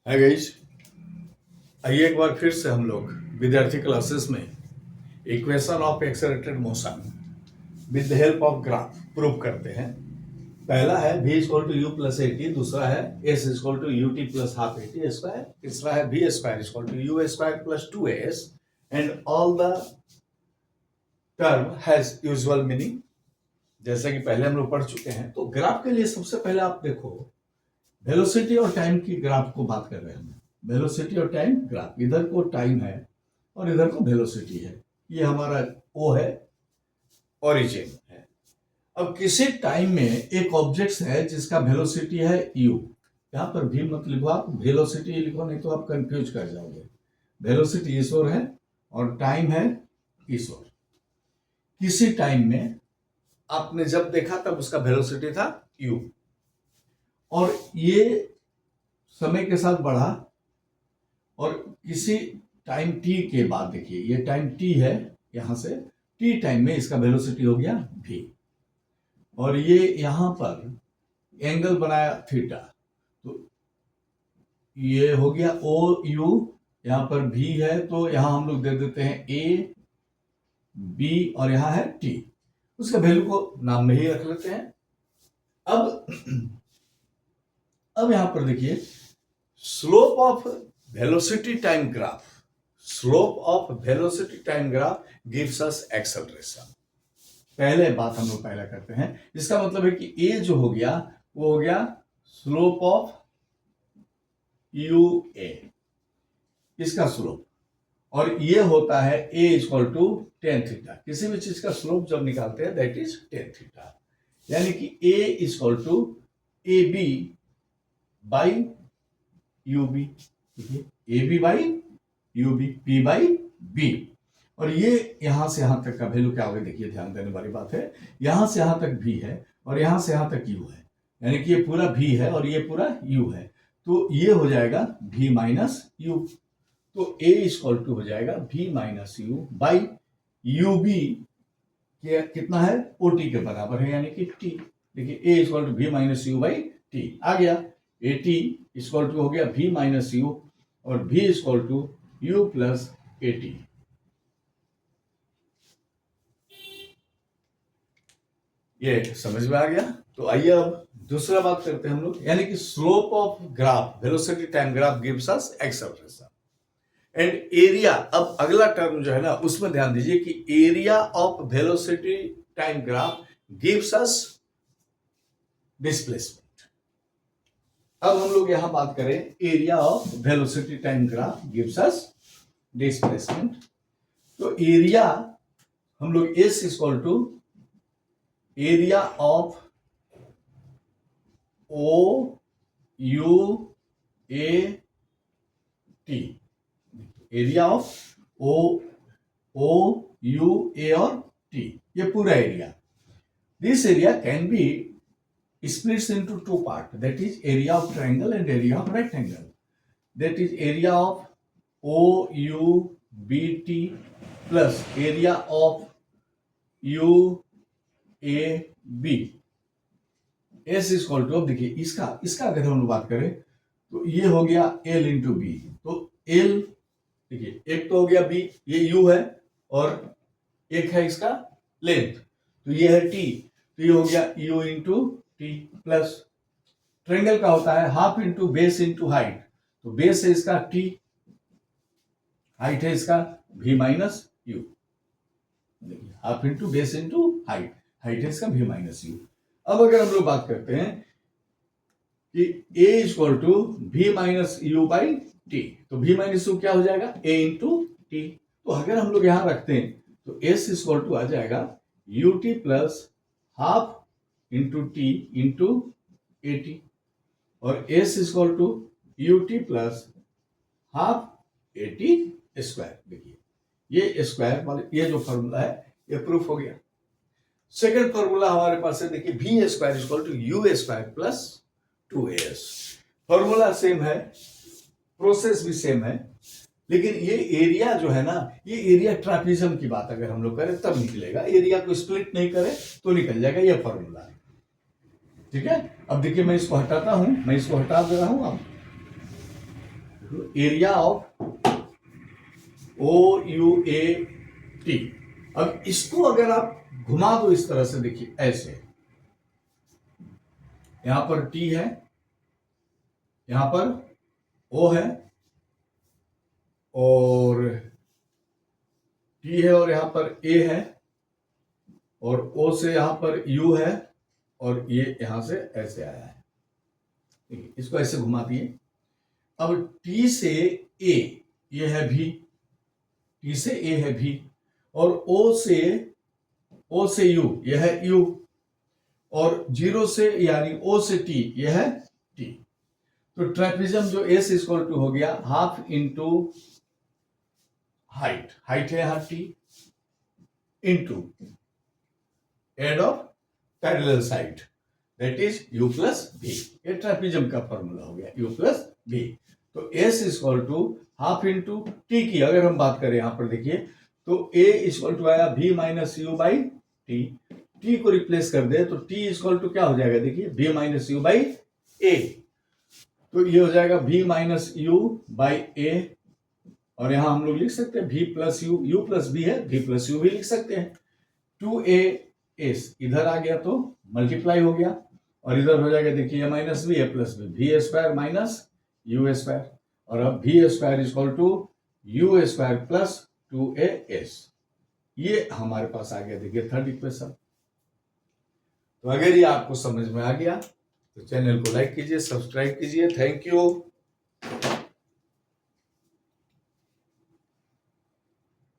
है गाइस, आइए एक बार फिर से हम लोग विद्यार्थी क्लासेस में equation of accelerated motion with the help of graph prove करते हैं। पहला है v equal to u plus A t, दूसरा है s equal to U T plus half A T square, तीसरा है v square equal to u square plus 2s and all the term has usual meaning. जैसे कि पहले हम लोग पढ़ चुके हैं। तो ग्राफ के लिए सबसे पहले आप देखो, वेलोसिटी और टाइम की ग्राफ को बात कर रहे हैं हम। वेलोसिटी और टाइम ग्राफ, इधर को टाइम है और इधर को वेलोसिटी है। ये हमारा ओ है, ओरिजिन है। अब किसी टाइम में एक ऑब्जेक्ट है जिसका वेलोसिटी है u, यहां पर भी मत लिखो, आप वेलोसिटी लिखो, नहीं तो आप कंफ्यूज कर जाओगे। वेलोसिटी इस ओर है और टाइम है इस ओर। किसी टाइम में आपने जब देखा तब उसका वेलोसिटी था u, और ये समय के साथ बढ़ा और किसी टाइम t के बाद देखिए, ये टाइम t है, यहां से t टाइम में इसका वेलोसिटी हो गया v, और ये यहां पर एंगल बनाया थीटा, तो ये हो गया ओ यू, यहां पर v है तो यहां हम लोग दे देते हैं a b और यहां है t, उसका वैल्यू को नाम में ही रख लेते हैं। अब यहां पर देखिए, slope of velocity time graph, slope of velocity time graph gives us acceleration. पहले बात हम लोग पहला करते हैं, इसका मतलब है कि ए जो हो गया वो हो गया स्लोप ऑफ यू ए, इसका स्लोप, और ये होता है ए इक्वल टू टेन थीटा। किसी भी चीज का स्लोप जब निकालते हैं दैट इज टेन थीटा, यानी कि A equal to A B by you B, A B by you B, P by B. और ये यहां से यहां तक का वैल्यू क्या होगा, देखिए ध्यान देने वाली बात है, यहां से यहां तक भी है और यहां से यहां तक यू है, यानी कि ये पूरा भी है और ये पूरा यू है, तो ये हो जाएगा v माइनस यू। तो a इक्वल टू हो जाएगा v minus you by you b, कितना है ओ टी के बराबर है, यानी कि t। देखिए a equal to v minus you by T आ गया, ए टी इक्वल टू हो गया v माइनस यू और v equal to u plus A T. ये समझ में आ गया। तो आइए अब दूसरा बात करते हैं हम लोग, यानी कि slope of graph velocity time graph gives us acceleration and area. अब अगला टर्म जो है ना, उसमें ध्यान दीजिए कि area of velocity time graph gives us displacement. अब हम लोग यहां बात करें, area of velocity time graph gives us displacement. तो एरिया हम लोग S equal to area of O U A T, area of O U A और टी, ये पूरा area. This area can be splits into two parts, that is area of triangle and area of rectangle, that is area of OUBT plus area of UAB। S equal to, अब देखिए इसका अगर हम लोग बात करें तो ये हो गया L इंटू बी। तो L देखिए, एक तो हो गया B, ये U है, और एक है इसका लेंथ, तो ये है T, तो ये हो गया U into T plus triangle का होता है half into base into height, तो बेस है इसका टी, हाइट है इसका v माइनस यू। देखिए half into base into height, height है इसका v माइनस यू। अब अगर हम लोग बात करते हैं कि a equal to v minus you by t, तो v माइनस यू क्या हो जाएगा a इंटू टी। तो अगर हम लोग यहां रखते हैं तो s इक्वल टू आ जाएगा U T plus half into T into A T, और S equal to U T plus half A T square. देखिए ये स्क्वायर वाले, ये जो फॉर्मूला है ये प्रूफ हो गया। सेकंड फॉर्मूला हमारे पास है, देखिए V square equal to u square plus 2as। Formula same है, प्रोसेस भी सेम है, लेकिन ये एरिया जो है ना, ये एरिया ट्रापिज्म की बात अगर हम लोग करें तब निकलेगा, एरिया को स्प्लिट नहीं करें तो निकल जाएगा, ये फॉर्मूला है। ठीक है, अब देखिए मैं इसको हटाता हूं, मैं इसको हटा दे रहा हूं। अब एरिया ऑफ OUAT। अब इसको अगर आप घुमा दो इस तरह से, देखिए ऐसे, यहां पर T है, यहां पर O है, और T है, और यहां पर A है, और O से यहां पर U है, और ये यहां से ऐसे आया है। इसको ऐसे घुमा दिए। अब T से A, ये है V, T से A है V, और O से U, यह है U, और 0 से यानी O से T, यह है T। तो ट्रेपेजियम जो S इक्वल टू हो गया हाफ इंटू हाइट, हाइट है यहां T, into add of parallel side, that is U plus V। ये ट्रेपेजियम का फॉर्मूला हो गया, U प्लस V। तो S equal to half into T की अगर हम बात करें यहां पर देखिए, तो A इक्वल टू आया V minus U by T। T को रिप्लेस कर दे तो T इक्वल टू क्या हो जाएगा, देखिए V minus U by A। तो ये हो जाएगा V minus U by A, और यहां हम लोग लिख सकते हैं V plus U, U plus V है, V प्लस U भी लिख सकते हैं। 2AS इधर आ गया तो मल्टीप्लाई हो गया, और इधर हो जाएगा देखिए माइनस V है plus V square minus U square, और अब V square equal to U square plus 2AS। ये हमारे पास आ गया देखिए थर्ड इक्वेशन। तो अगर ये आपको समझ में आ गया तो चैनल को लाइक कीजिए, सब्सक्राइब कीजिए। Thank you.